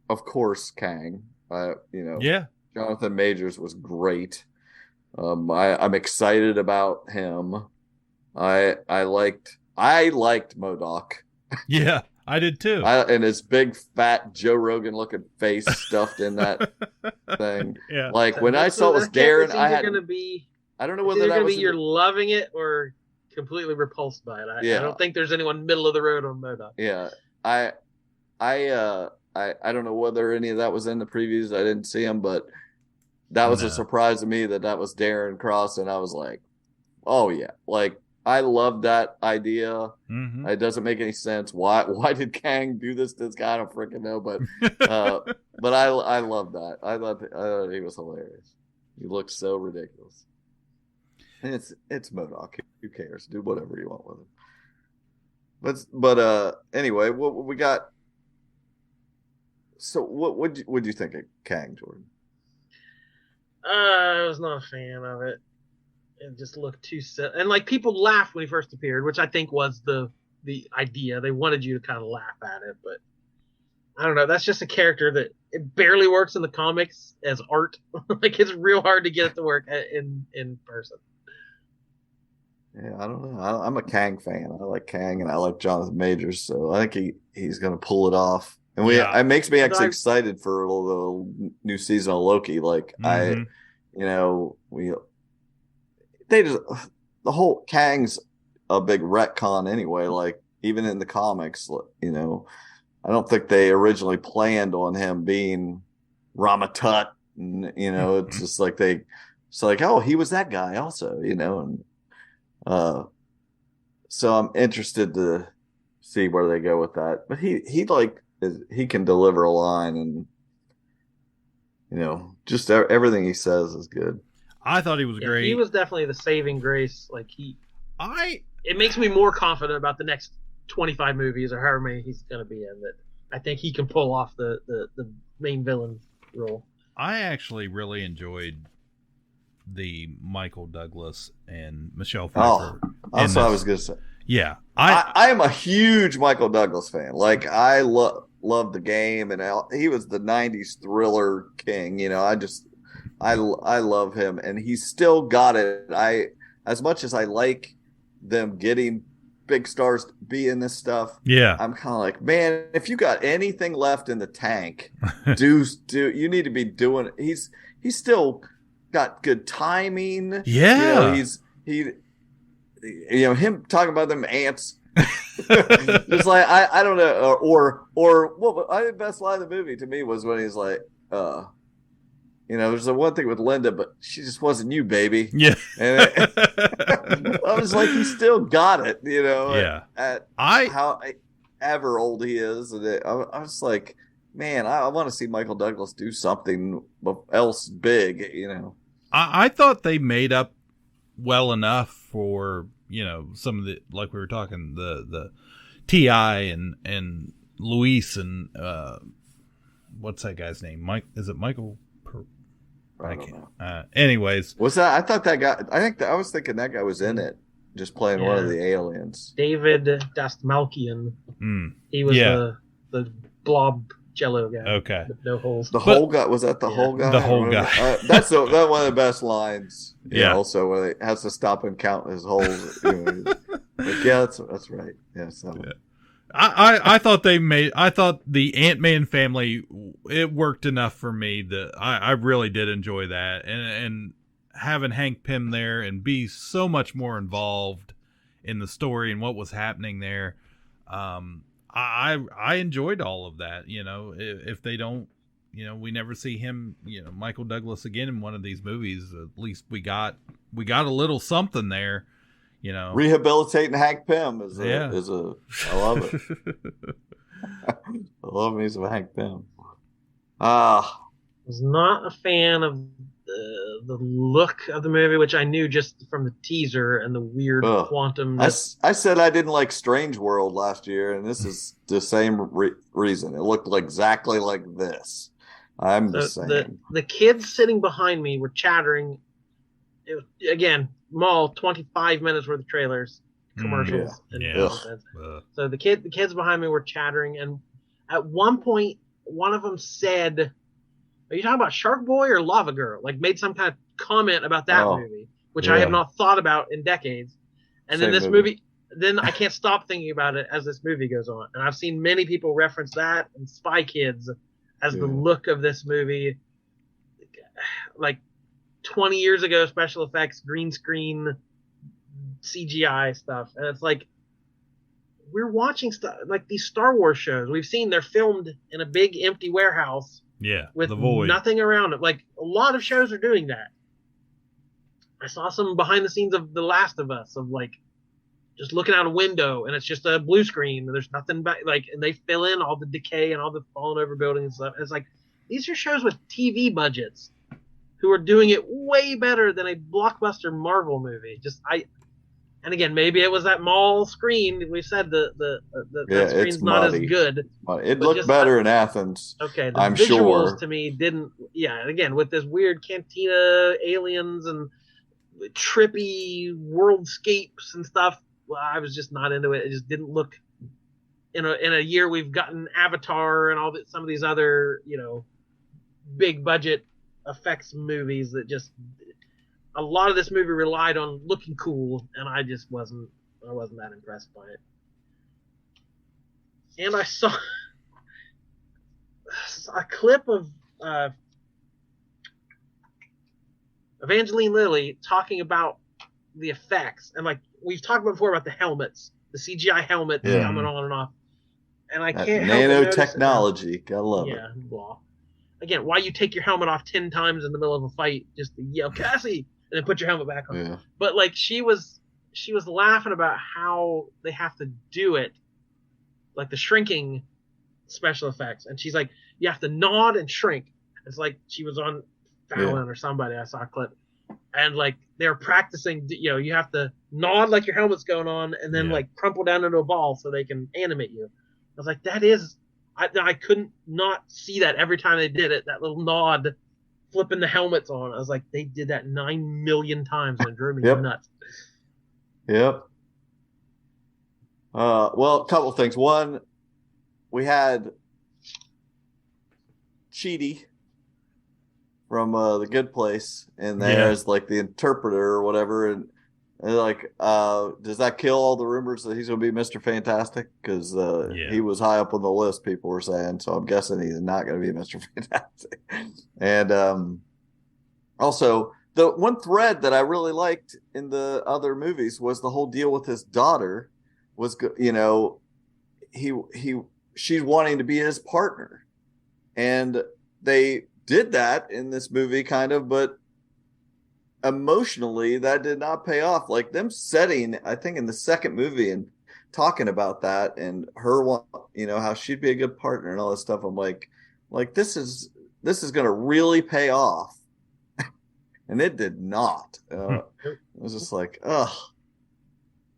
course, Kang. Yeah. Jonathan Majors was great. I'm excited about him. I liked MODOK. Yeah, I did too. And his big fat Joe Rogan looking face stuffed in that thing. Yeah. Like when I saw it was Darren, I don't know whether that going to was be you're loving it or completely repulsed by it. I don't think there's anyone middle of the road on MODOK. Yeah. I don't know whether any of that was in the previews. I didn't see them, but that was a surprise to me that was Darren Cross, and I was like, oh yeah. Like I love that idea. Mm-hmm. It doesn't make any sense. Why did Kang do this to this guy? I don't freaking know, but I love that. I thought he was hilarious. He looked so ridiculous. And it's MODOK. Who cares? Do whatever you want with him. But anyway, what we got? So what would you think of Kang, Jordan? I was not a fan of it. It just looked too silly. And like people laughed when he first appeared, which I think was the idea. They wanted you to kind of laugh at it, but I don't know. That's just a character that it barely works in the comics as art. Like it's real hard to get it to work in person. Yeah, I don't know. I'm a Kang fan. I like Kang and I like Jonathan Majors, so I think he's going to pull it off. And it makes me actually excited for the new season of Loki. Like the whole Kang's a big retcon anyway. Like even in the comics, I don't think they originally planned on him being Ramatut. And, it's just like oh, he was that guy also, and so I'm interested to see where they go with that. But he can deliver a line, and just everything he says is good. I thought he was great. He was definitely the saving grace. Like it makes me more confident about the next 25 movies or however many he's going to be in. That I think he can pull off the main villain role. I actually really enjoyed the Michael Douglas and Michelle Pfeiffer. Oh, that's what I was going to say. Yeah, I am a huge Michael Douglas fan. Like I love the game, and he was the '90s thriller king. I love him, and he's still got it. As much as I like them getting big stars to be in this stuff, yeah, I'm kind of like, man, if you got anything left in the tank, do you need to be doing? He's still got good timing. Yeah, him talking about them ants. Just like I don't know, or what I think best line of the movie to me was when he's like, there's the one thing with Linda, but she just wasn't you, baby. Yeah. And I was like, he still got it, Yeah. at however old he is. And I was like, man, I want to see Michael Douglas do something else big, I thought they made up well enough for, some of the, like we were talking, the T.I. and Luis and what's that guy's name? Is it Michael? I don't know. Anyways, was that? I thought that guy. I was thinking that guy was in it, just playing one of the aliens. David Dastmalchian. He was the blob Jello guy. Okay. With no holes. The whole guy, was that the whole guy? The whole guy. That's one of the best lines. Yeah. Also, where he has to stop and count his holes. That's right. Yeah. So. Yeah. I thought the Ant-Man family, it worked enough for me that I really did enjoy that, and having Hank Pym there and be so much more involved in the story and what was happening there. I enjoyed all of that. If they don't, we never see him, Michael Douglas again in one of these movies, at least we got a little something there. Rehabilitating Hank Pym is I love it. I love me some Hank Pym. Was not a fan of the look of the movie, which I knew just from the teaser and the weird quantum. I said I didn't like Strange World last year, and this is the same reason. It looked exactly like this. I'm the same. The kids sitting behind me were chattering. It was, again, mall 25 minutes worth of trailers, commercials, and nonsense. So the kids behind me were chattering, and at one point, one of them said, "Are you talking about Shark Boy or Lava Girl?" Like, made some kind of comment about that movie, which I have not thought about in decades. And then this movie, then I can't stop thinking about it as this movie goes on. And I've seen many people reference that and Spy Kids as the look of this movie. Like 20 years ago, special effects, green screen, CGI stuff. And it's like, we're watching stuff like these Star Wars shows. We've seen they're filmed in a big empty warehouse. Yeah, with the void. Nothing around it. Like, a lot of shows are doing that. I saw some behind the scenes of The Last of Us, of like just looking out a window and it's just a blue screen and there's nothing back, like, and they fill in all the decay and all the fallen over buildings and stuff. And it's like, these are shows with TV budgets who are doing it way better than a blockbuster Marvel movie. And again, maybe it was that mall screen. We said that screen's not as good. It looked better in Athens. Okay, the I'm visuals sure. To me didn't. Yeah, and again with this weird cantina aliens and trippy worldscapes and stuff, well, I was just not into it. It just didn't look. In a year we've gotten Avatar and some of these other big budget effects movies that just. A lot of this movie relied on looking cool, and I just wasn't that impressed by it. And I saw a clip of Evangeline Lilly talking about the effects, and like we've talked about before about the helmets, the CGI helmets coming on and off, and I can't help nanotechnology. Gotta love it. Yeah, blah. Again, why you take your helmet off 10 times in the middle of a fight just to yell Cassie? And then put your helmet back on. Yeah. But like she was laughing about how they have to do it, like the shrinking special effects, and she's like, you have to nod and shrink. It's like she was on Fallon or somebody. I saw a clip, and like they're practicing. You have to nod like your helmet's going on, and then like crumple down into a ball so they can animate you. I was like, that is. I couldn't not see that every time they did it. That little nod. Flipping the helmets on. I was like, they did that 9 million times and it drove me nuts. Yep. Well, a couple of things. One, we had Cheaty from The Good Place in there as like the interpreter or whatever, and like, does that kill all the rumors that he's going to be Mr. Fantastic? Because he was high up on the list, people were saying. So I'm guessing he's not going to be Mr. Fantastic. And also, the one thread that I really liked in the other movies was the whole deal with his daughter. Was she's wanting to be his partner, and they did that in this movie, kind of, but emotionally, that did not pay off. Like them setting, I think, in the second movie and talking about that and her, how she'd be a good partner and all this stuff. I'm like this is going to really pay off, and it did not. It was just like, ugh.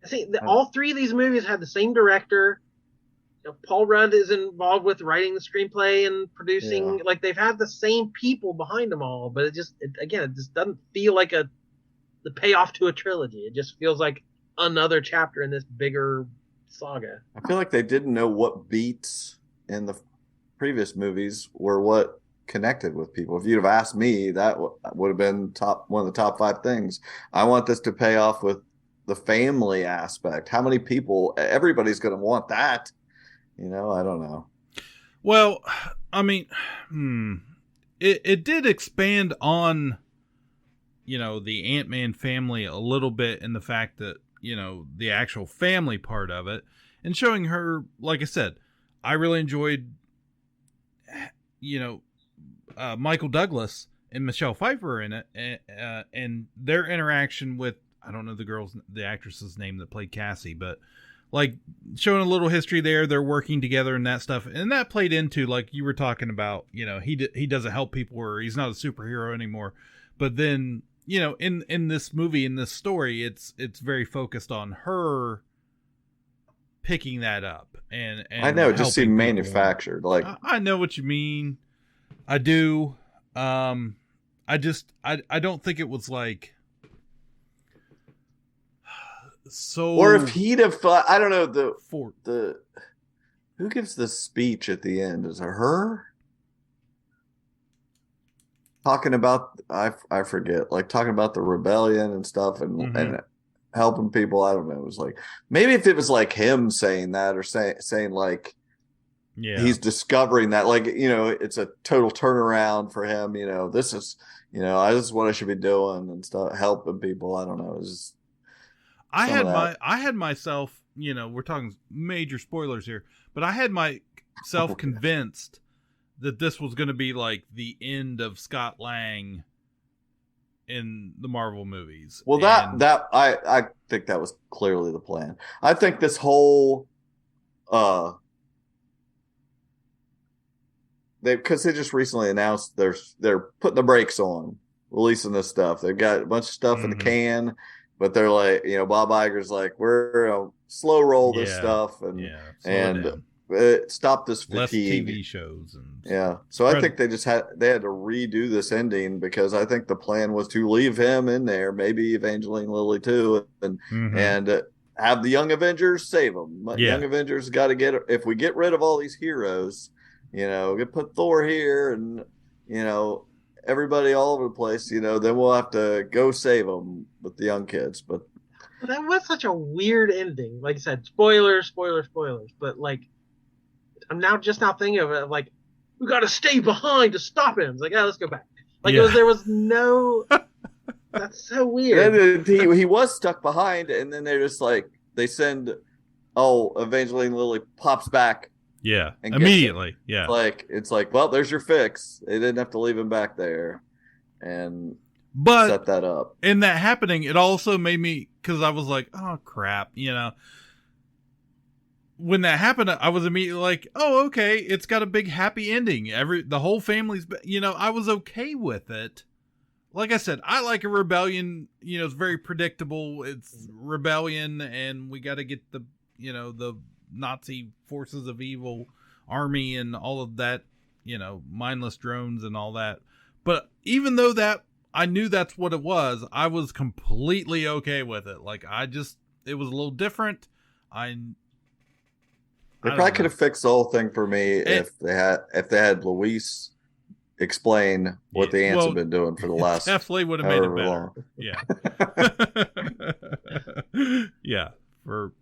See, all three of these movies had the same director. Paul Rudd is involved with writing the screenplay and producing. Like they've had the same people behind them all, but it just doesn't feel like the payoff to a trilogy. It just feels like another chapter in this bigger saga. I feel like they didn't know what beats in the previous movies were what connected with people. If you'd have asked me, that would have been one of the top 5 things. I want this to pay off with the family aspect. How many people? Everybody's going to want that. I don't know. Well, I mean, it did expand on, the Ant-Man family a little bit in the fact that, the actual family part of it, and showing her, like I said, I really enjoyed, Michael Douglas and Michelle Pfeiffer in it, and their interaction with, I don't know the actress's name that played Cassie, but like showing a little history there. They're working together and that stuff. And that played into, like you were talking about, he doesn't help people, or he's not a superhero anymore. But then, in this movie, in this story, it's very focused on her picking that up. And I know, it just seemed manufactured. Like I know what you mean. I do. I don't think it was like, so, or if he'd have thought, I don't know, the who gives the speech at the end? Is it her? Talking about, I forget, like talking about the rebellion and stuff and helping people. I don't know. It was like, maybe if it was like him saying that, or saying like, he's discovering that, like, it's a total turnaround for him. This is what I should be doing and stuff, helping people. I don't know. It was just, I had myself, we're talking major spoilers here, but I had myself convinced that this was going to be like the end of Scott Lang in the Marvel movies. Well, I think that was clearly the plan. I think this whole, because they just recently announced they're putting the brakes on releasing this stuff. They've got a bunch of stuff in the can. But they're like, Bob Iger's like, we're slow roll this stuff and stop this fatigue. Less TV shows So I think they had to redo this ending, because I think the plan was to leave him in there, maybe Evangeline Lilly too, and have the Young Avengers save them. Young Avengers got to if we get rid of all these heroes, we put Thor here and everybody all over the place, then we'll have to go save them with the young kids. But that was such a weird ending. Like I said, spoilers. But like, I'm now thinking of it, like, we got to stay behind to stop him. It's like, let's go back. Like there was no. That's so weird. And he was stuck behind, and then they're just like, they send, Evangeline Lilly pops back. Yeah, immediately. Yeah, it's like, well, there's your fix. They didn't have to leave him back there, and set that up. In that happening, it also made me, because I was like, oh crap, when that happened, I was immediately like, oh, okay, it's got a big happy ending. The whole family's, I was okay with it. Like I said, I like a rebellion. It's very predictable. It's rebellion, and we got to get the Nazi forces of evil army and all of that, mindless drones and all that. But even though that I knew that's what it was, I was completely okay with it. Like, it was a little different. They probably could have fixed the whole thing for me if they had Luis explain what the ants have been doing for the last. Definitely would have made it better. Long. Yeah. For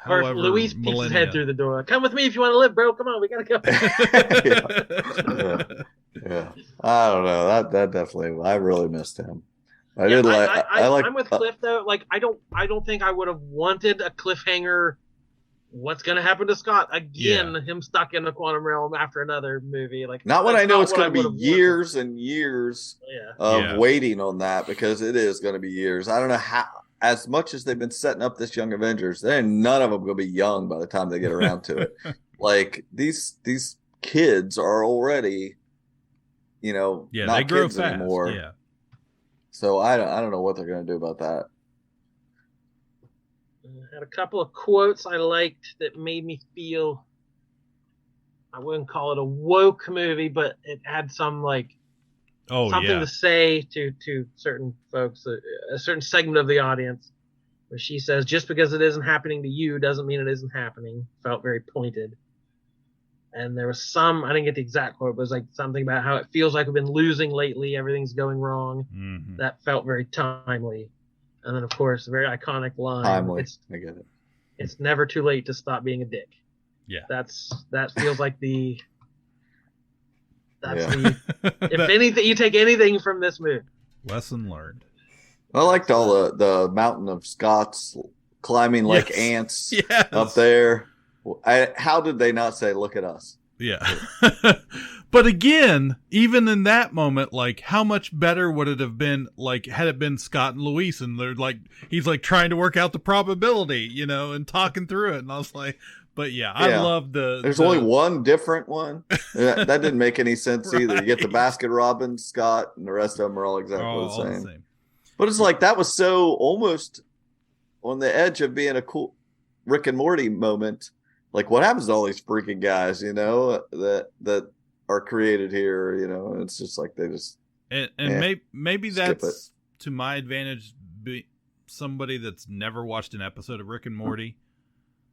or Luis peeks his head through the door. Come with me if you want to live, bro. Come on, we gotta go. Yeah. I don't know. That definitely. I really missed him. I'm with Cliff though. Like, I don't think I would have wanted a cliffhanger what's going to happen to Scott again? Him stuck in the quantum realm after another movie. Like, not when I know it's going to be years wanted. and years of waiting on that, because it is going to be years. I don't know how. As much as they've been setting up this Young Avengers, then none of them going to be young by the time they get around to it. Like these kids are already, not they grow kids fast anymore. Yeah. So I don't know what they're going to do about that. I had a couple of quotes I liked that made me feel, I wouldn't call it a woke movie, but it had some something to say to certain folks, a certain segment of the audience, where she says, just because it isn't happening to you doesn't mean it isn't happening. Felt very pointed. And there was I didn't get the exact quote, but it was like something about how it feels like we've been losing lately. Everything's going wrong. Mm-hmm. That felt very timely. And then, of course, a very iconic line. Timely. I get it. It's never too late to stop being a dick. Yeah. That feels like the... If anything, you take anything from this movie. Lesson learned. I liked all the mountain of Scots climbing like ants up there. How did they not say, look at us? Yeah. But again, even in that moment, like, how much better would it have been, like, had it been Scott and Luis, and they're like, he's like trying to work out the probability, and talking through it. And I was like, but I love there's only one different one. that didn't make any sense either. You get the Baskin Robbins, Scott, and the rest of them are all exactly the same. But it's like, that was so almost on the edge of being a cool Rick and Morty moment. Like, what happens to all these freaking guys, that are created here, and it's just like they just... And maybe that's to my advantage, be somebody that's never watched an episode of Rick and Morty.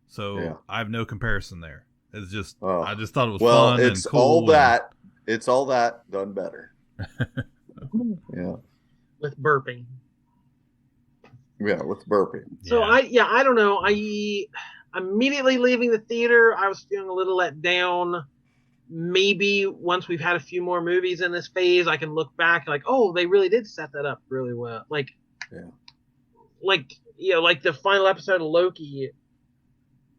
So I have no comparison there. It's just, I just thought it was fun and cool. It's all that done better. Yeah. With burping. Yeah, with burping. So I don't know. Immediately leaving the theater, I was feeling a little let down. Maybe once we've had a few more movies in this phase, I can look back like, oh, they really did set that up really well. Like the final episode of Loki,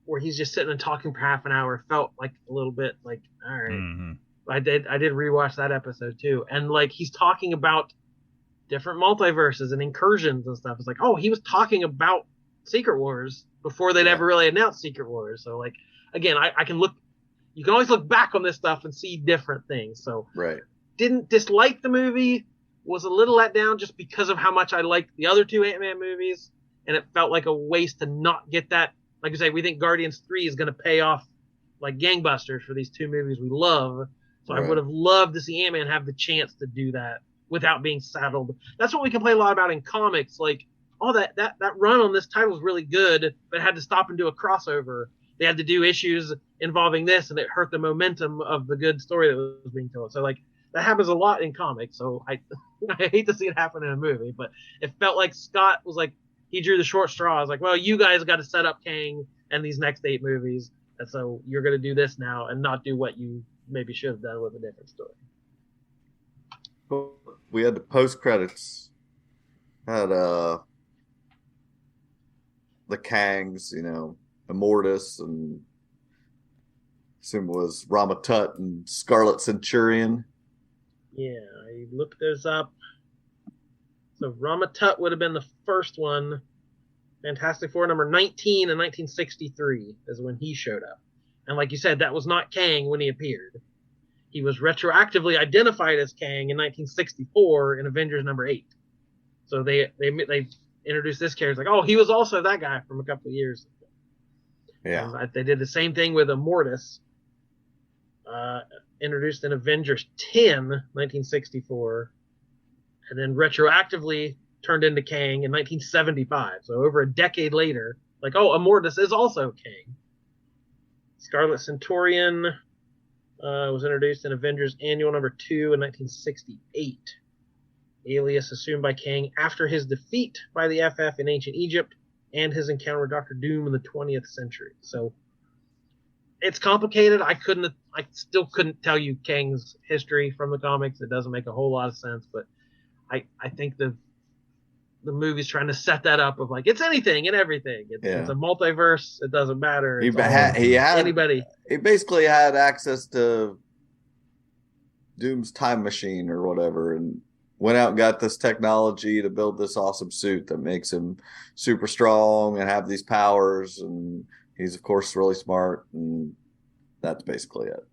where he's just sitting and talking for half an hour, felt like a little bit like, all right. Mm-hmm. I did rewatch that episode too, and like he's talking about different multiverses and incursions and stuff. It's like, oh, he was talking about Secret Wars before they'd ever really announced Secret Wars. So like, again, I can look. You can always look back on this stuff and see different things. So didn't dislike the movie. Was a little let down just because of how much I liked the other two Ant-Man movies, and it felt like a waste to not get that. Like I say, we think Guardians 3 is going to pay off like gangbusters for these two movies we love. So I would have loved to see Ant-Man have the chance to do that without being saddled. That's what we complain a lot about in comics. Like, oh, that run on this title was really good, but it had to stop and do a crossover. They had to do issues involving this, and it hurt the momentum of the good story that was being told. So, like, that happens a lot in comics. So I hate to see it happen in a movie, but it felt like Scott was like, he drew the short straw. I was like, well, you guys got to set up Kang and these next 8 movies. And so you're going to do this now and not do what you maybe should have done with a different story. We had the post-credits. Had the Kangs, Immortus, and I assume it was Ramatut and Scarlet Centurion. Yeah, I looked those up. So Ramatut would have been the first one. Fantastic Four number 19 in 1963 is when he showed up. And like you said, that was not Kang when he appeared. He was retroactively identified as Kang in 1964 in Avengers number 8. So they introduced this character like, oh, he was also that guy from a couple of years ago. Yeah. They did the same thing with Immortus. Introduced in Avengers 10, 1964. And then retroactively turned into Kang in 1975. So over a decade later, like, oh, Immortus is also Kang. Scarlet Centurion was introduced in Avengers Annual number 2 in 1968. Alias assumed by Kang after his defeat by the FF in ancient Egypt and his encounter with Dr. Doom in the 20th century. So it's complicated. I still couldn't tell you Kang's history from the comics. It doesn't make a whole lot of sense, but I think the movie's trying to set that up of like it's anything and everything. It's a multiverse. It doesn't matter. He had anybody. He basically had access to Doom's time machine or whatever, and went out and got this technology to build this awesome suit that makes him super strong and have these powers. And he's of course really smart, and that's basically it.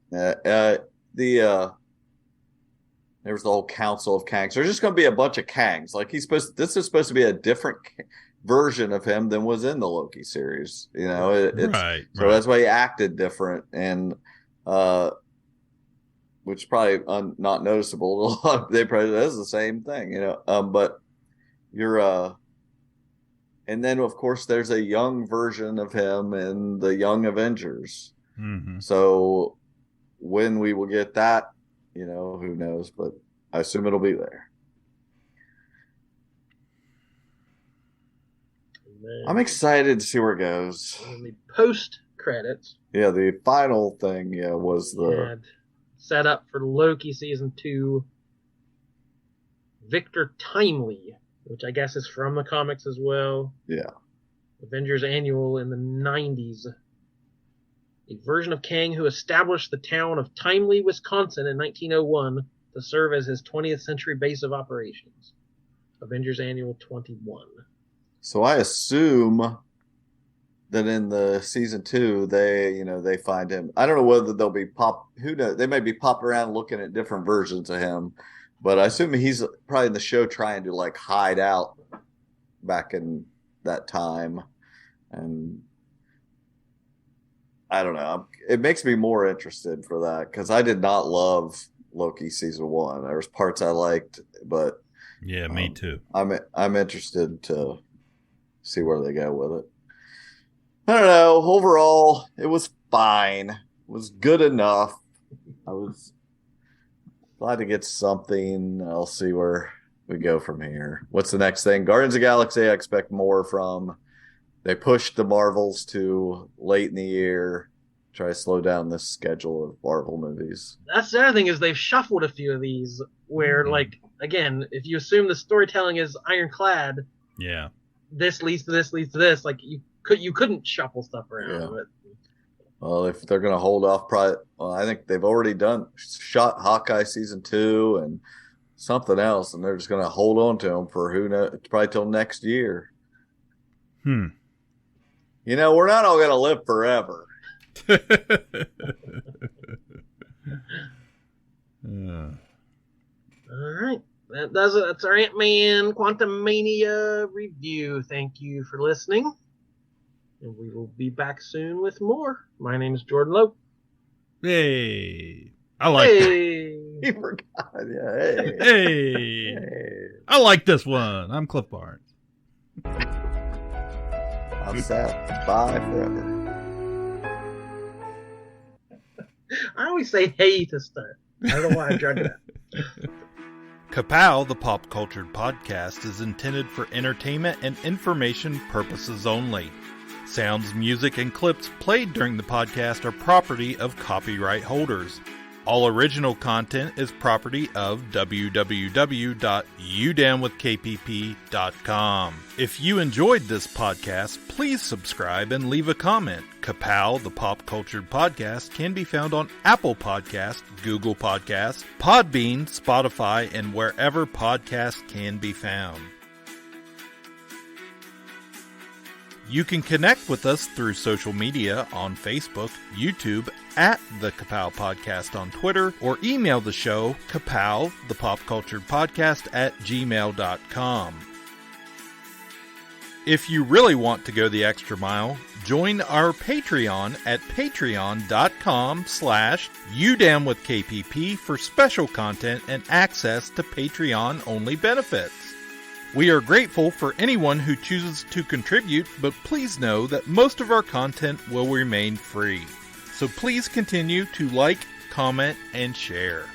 There was the whole council of Kangs. There's just going to be a bunch of Kangs. Like this is supposed to be a different version of him than was in the Loki series. You know, so that's why he acted different, and which is probably not noticeable. They probably that's the same thing, you know. But you're and then of course there's a young version of him in the Young Avengers. Mm-hmm. So when we will get that, you know, who knows? But I assume it'll be there. I'm excited to see where it goes. The post credits. Yeah, the final thing, was the set up for Loki season 2. Victor Timely, which I guess is from the comics as well. Yeah. Avengers Annual in the 90s. A version of Kang who established the town of Timely, Wisconsin in 1901 to serve as his 20th century base of operations. Avengers Annual 21. So I assume that in the season 2, they find him. I don't know whether they'll be who knows? They may be popping around looking at different versions of him, but I assume he's probably in the show trying to like hide out back in that time. And I don't know. It makes me more interested for that because I did not love Loki season 1. There was parts I liked, but yeah, me too. I'm interested to see where they go with it. I don't know. Overall, it was fine. It was good enough. I was glad to get something. I'll see where we go from here. What's the next thing? Guardians of the Galaxy, I expect more from. They pushed the Marvels to late in the year. Try to slow down this schedule of Marvel movies. That's the other thing is they've shuffled a few of these where, like, again, if you assume the storytelling is ironclad, yeah, this leads to this, leads to this. Like you couldn't shuffle stuff around. Yeah. But... Well, if they're going to hold off, I think they've already shot Hawkeye season 2 and something else, and they're just going to hold on to them for who knows, probably till next year. You know, we're not all going to live forever. All right. That does it. That's our Ant-Man Quantumania review. Thank you for listening. And we will be back soon with more. My name is Jordan Lowe. Hey. I like He forgot. Yeah. Hey. I like this one. I'm Cliff Barnes. I'm sad. Bye forever. I always say hey to start. I don't know why I tried that. Ka-Pow, the pop cultured podcast, is intended for entertainment and information purposes only. Sounds, music, and clips played during the podcast are property of copyright holders. All original content is property of www.udownwithkpp.com. If you enjoyed this podcast, please subscribe and leave a comment. Ka-Pow, the pop cultured podcast, can be found on Apple Podcasts, Google Podcasts, Podbean, Spotify, and wherever podcasts can be found. You can connect with us through social media on Facebook, YouTube, at the Ka-Pow Podcast on Twitter, or email the show, Ka-Pow, the pop cultured podcast @gmail.com. If you really want to go the extra mile, join our Patreon at patreon.com/udownwithkpp for special content and access to Patreon-only benefits. We are grateful for anyone who chooses to contribute, but please know that most of our content will remain free. So please continue to like, comment, and share.